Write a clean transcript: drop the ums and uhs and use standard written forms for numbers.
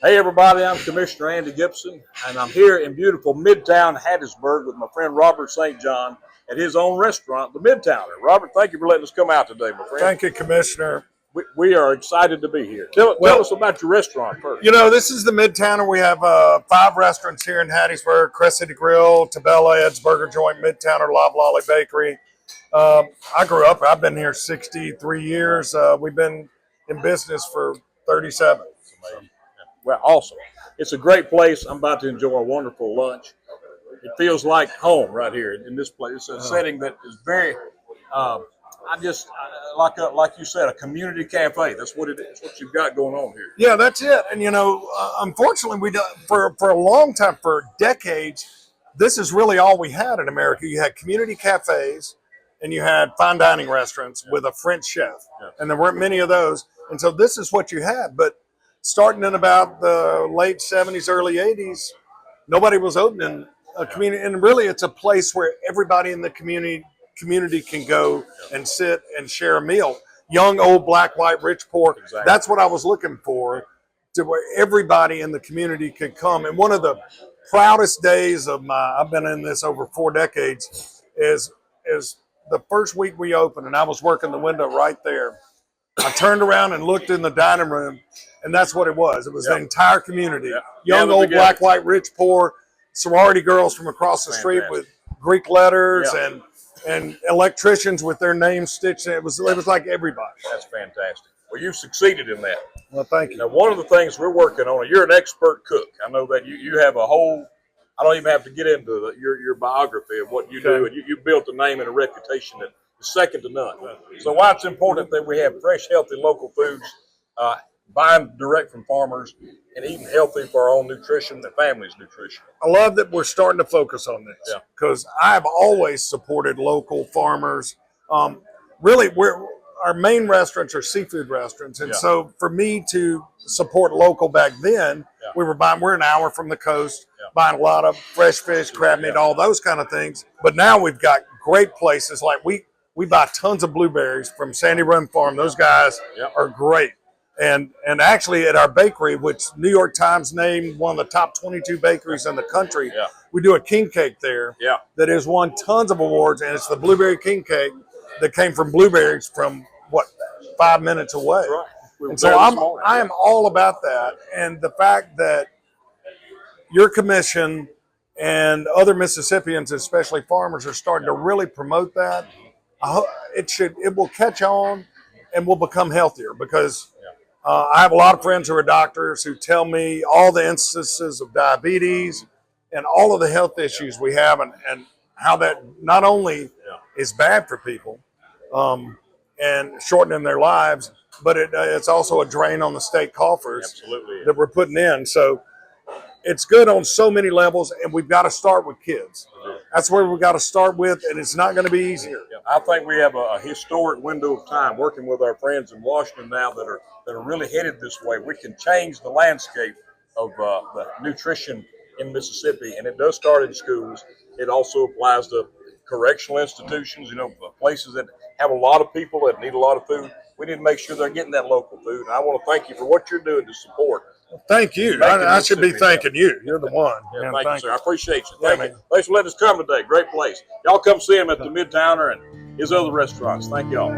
Hey everybody, I'm Commissioner Andy Gipson, and I'm here in beautiful Midtown Hattiesburg with my friend Robert St. John at his own restaurant, the Midtowner. Robert, thank you for letting us come out today, my friend. Thank you, Commissioner. We are excited to be here. Tell us about your restaurant first. You know, this is the Midtowner. We have 5 restaurants here in Hattiesburg: Crest City Grill, Tabella, Ed's Burger Joint, Midtowner, Loblolly Bakery. I grew up, I've been here 63 years. We've been in business for 37. Well, awesome. It's a great place. I'm about to enjoy a wonderful lunch. It feels like home right here in this place. It's a setting that is very, like you said, a community cafe. That's what it is. What you've got going on here. Yeah, that's it. And you know, unfortunately, we for a long time, for decades, this is really all we had in America. You had community cafes, and you had fine dining restaurants with a French chef, and there weren't many of those. And so this is what you had. But starting in about the late 70s, early 80s, nobody was opening a community. And really, it's a place where everybody in the community can go and sit and share a meal. Young, old, black, white, rich, poor. Exactly. That's what I was looking for, to where everybody in the community could come. And one of the proudest days of I've been in this over 4 decades, is the first week we opened, and I was working the window right there. I turned around and looked in the dining room, and that's what it was. It was the entire community. Young, old, black, white, rich, poor, sorority girls from across the street with Greek letters and electricians with their names stitched in. It was like everybody. That's fantastic. Well, you've succeeded in that. Well, thank you. Now, one of the things we're working on, you're an expert cook. I know that you have a whole, I don't even have to get into your biography of what you do, and you built a name and a reputation that is second to none. So why it's important that we have fresh, healthy, local foods, buying direct from farmers, and eating healthy for our own nutrition, the family's nutrition. I love that we're starting to focus on this, because I've always supported local farmers. Really, our main restaurants are seafood restaurants, and so for me to support local back then, we're an hour from the coast, buying a lot of fresh fish, crab meat, all those kind of things. But now we've got great places. Like we buy tons of blueberries from Sandy Run Farm. Those guys are great. And actually at our bakery, which New York Times named one of the top 22 bakeries in the country, we do a king cake there that has won tons of awards, and it's the blueberry king cake that came from blueberries from 5 minutes away. Right. And so I am all about that. And the fact that your commission and other Mississippians, especially farmers, are starting to really promote that, it will catch on and will become healthier, because I have a lot of friends who are doctors who tell me all the instances of diabetes and all of the health issues we have, and how that not only is bad for people and shortening their lives, but it's also a drain on the state coffers that we're putting in. So it's good on so many levels, and we've got to start with kids. That's where we've got to start with, and it's not going to be easier. I think we have a historic window of time working with our friends in Washington now that are really headed this way. We can change the landscape of the nutrition in Mississippi, and it does start in schools. It also applies to correctional institutions, places that have a lot of people that need a lot of food. We need to make sure they're getting that local food. And I want to thank you for what you're doing to support. Well, thank you. I should be thanking you. You're the one. Thank you, sir. I appreciate you. Thank you. Thanks for letting us come today. Great place. Y'all come see him at the Midtowner and his other restaurants. Thank y'all.